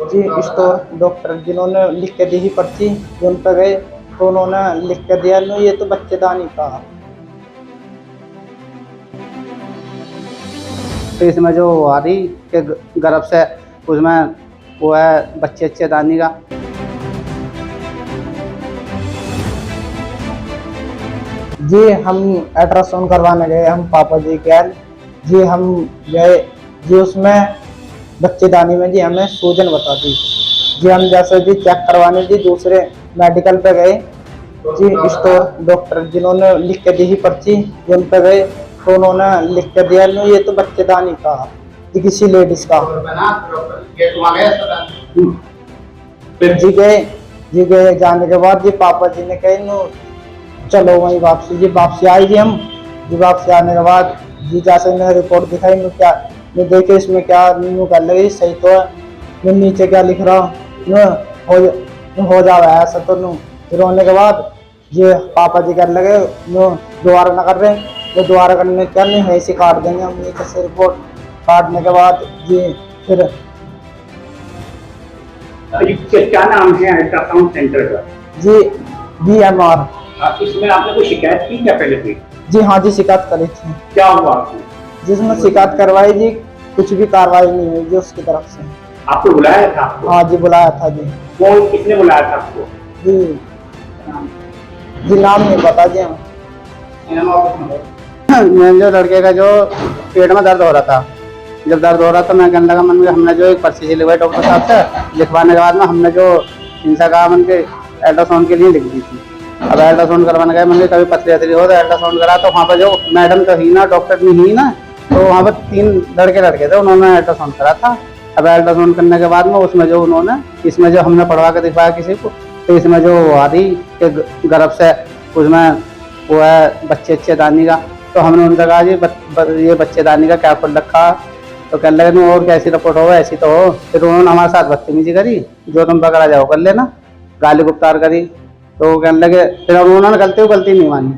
जी store doctor जिन्होंने लिख के दी ही पर्ची, उन पे गए तो उन्होंने लिख के दिया, "लो ये तो बच्चेदानी का।" तो इसमें जो आ रही कि गर्भ से उसमें वो है बच्चेदानी का। जी हम अल्ट्रासाउंड करवाने गए, हम पापा जी के यहाँ। जी हम गए, जी उसमें बच्चेदानी में जी हमें सूजन बता दी। जी हम जैसे जी चेक करवाने जी दूसरे मेडिकल पे गए, जी स्टोर डॉक्टर जिन्होंने लिख के दी ही पर्ची, उन पे गए तो उन्होंने लिख के दिया, "लो ये तो बच्चेदानी का।" जी किसी लेडीज का। फिर जी गए जाने के बाद जी पापा जी ने कहे, "नो चलो वहीं वापसी।" जी वापसी आए जी हम। जी वापसी आने के बाद जी जैसे मैंने रिपोर्ट दिखाई, मैं क्या मैं देखे इसमें क्या न्यू कर लगी, सही तो है। मैं नीचे क्या लिख रहा हूँ, न्यू हो जावे ऐसा तो न्यू। फिर होने के बाद ये पापा जी कर लगे, न्यू दोबारा ना कर रहे, वो दोबारा करने क्या नहीं है, इसी काट देंगे हम नीचे से रिपोर्ट। काटने के बाद जी फिर क्या नाम है अल्ट्रासाउंड सेंटर का? जी BMR। इसमें आपने कोई शिकायत की क्या पहले कोई? जी हाँ जी शिकायत करी थी। क्या हुआ आपको? जिसमें शिकायत करवाई जी, कुछ भी कार्रवाई नहीं हुई जी उसकी तरफ से। आपको बुलाया था आपको? हाँ जी बुलाया था जी। कौन किसने बुलाया था आपको? जी जी नाम नहीं पता जी हमें। मेरे जो लड़के का जो पेट में दर्द हो रहा था, जब दर्द हो रहा था मैं कहने लगा, मन में हमने जो एक पर्ची लिखवाई डॉक्टर साहब से, लिखवाने के बाद में हमने जो इनसे कहा मन के अल्ट्रासाउंड के लिए लिख दी थी। अब अल्ट्रासाउंड करवाने गए, मैंने कभी पतली अतली हो तो अल्ट्रासाउंड करा, तो वहाँ पर जो मैडम तो ही ना, डॉक्टर नहीं ही ना, तो वहाँ पर 3 लड़के थे, उन्होंने अल्ट्रासाउंड करा था। अब अल्ट्रासाउंड करने के बाद में उसमें जो उन्होंने, इसमें जो हमने पढ़वा के दिखवाया किसी को, तो इसमें जो आ रही कि गर्भ से उसमें वो है बच्चेदानी का। तो हमने उनसे कहा जी ये बच्चेदानी का क्या खोल रखा, तो कहने लगे नहीं और कैसी रिपोर्ट हो ऐसी तो हो। फिर उन्होंने हमारे साथ बदतमीजी करी, जो तुम पकड़ा जाओ कर लेना, गाली गुप्तार करी। तो वो कहने लगे, फिर उन्होंने गलती नहीं मानी,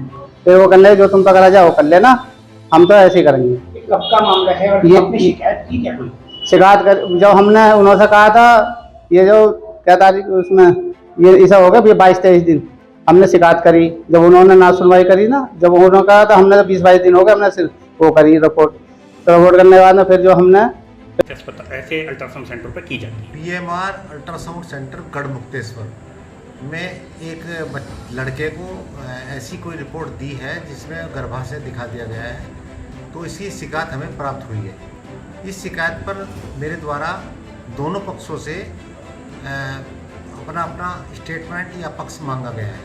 फिर वो कहने लगे जो तुम पकड़ा जाओ कर लेना, हम तो ऐसे ही करेंगे। कब का मामला है और ये आपने शिकायत की क्या कोई? शिकायत कर जब हमने उन्होंने कहा था, ये जो क्या तारीख उसमें ये ऐसा हो गया 22-23 दिन हमने शिकायत करी, जब उन्होंने ना सुनवाई करी ना, जब उन्होंने कहा था हमने 20-22 दिन हो गए, हमने सिर्फ वो करी रिपोर्ट। तो रिपोर्ट करने के बाद में फिर जो हमने ऐसे अल्ट्रासाउंड सेंटर पर की जाती है। BMR अल्ट्रासाउंड सेंटर गढ़मुक्तेश्वर में एक लड़के को ऐसी कोई रिपोर्ट दी है जिसमें गर्भाशय दिखा दिया गया है, तो इसकी शिकायत हमें प्राप्त हुई है। इस शिकायत पर मेरे द्वारा दोनों पक्षों से अपना स्टेटमेंट या पक्ष मांगा गया है।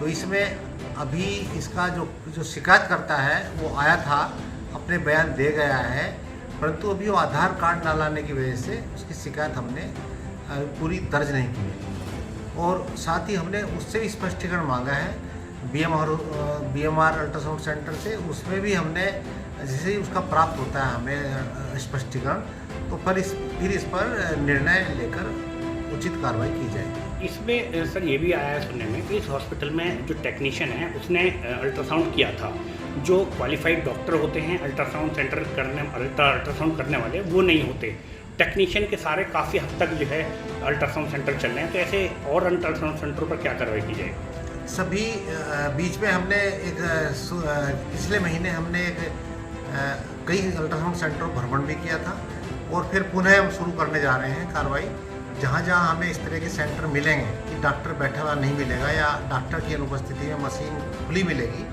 तो इसमें अभी इसका जो शिकायत करता है वो आया था, अपने बयान दे गया है, परंतु अभी वो आधार कार्ड ना लाने की वजह से उसकी शिकायत हमने पूरी दर्ज नहीं की है। और साथ ही हमने उससे भी स्पष्टीकरण मांगा है BMR अल्ट्रासाउंड सेंटर से, उसमें भी हमने जैसे ही उसका प्राप्त होता है हमें स्पष्टीकरण, तो फिर इस पर निर्णय लेकर उचित कार्रवाई की जाएगी। इसमें सर ये भी आया है सुनने में कि इस हॉस्पिटल में जो टेक्नीशियन है उसने अल्ट्रासाउंड किया था, जो क्वालिफाइड डॉक्टर होते हैं अल्ट्रासाउंड करने वाले वो नहीं होते। टेक्नीशियन के सारे काफ़ी हद तक जो है अल्ट्रासाउंड सेंटर चल रहे हैं, तो ऐसे और अल्ट्रासाउंड सेंटरों पर क्या कार्रवाई की जाएगी? सभी बीच में हमने पिछले महीने हमने कई अल्ट्रासाउंड सेंटर भ्रमण भी किया था, और फिर पुनः हम शुरू करने जा रहे हैं कार्रवाई। जहाँ हमें इस तरह के सेंटर मिलेंगे कि डॉक्टर बैठा हुआ नहीं मिलेगा या डॉक्टर की अनुपस्थिति में मशीन खुली मिलेगी,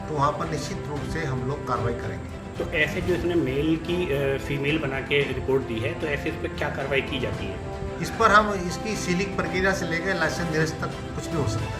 तो वहाँ पर निश्चित रूप से हम लोग कार्रवाई करेंगे। तो ऐसे जो इसने मेल की फीमेल बना के रिपोर्ट दी है, तो ऐसे इस पर क्या कार्रवाई की जाती है? इस पर हम इसकी सीलिंग प्रक्रिया से लेकर लाइसेंस निरस्त तक कुछ भी हो सकता है।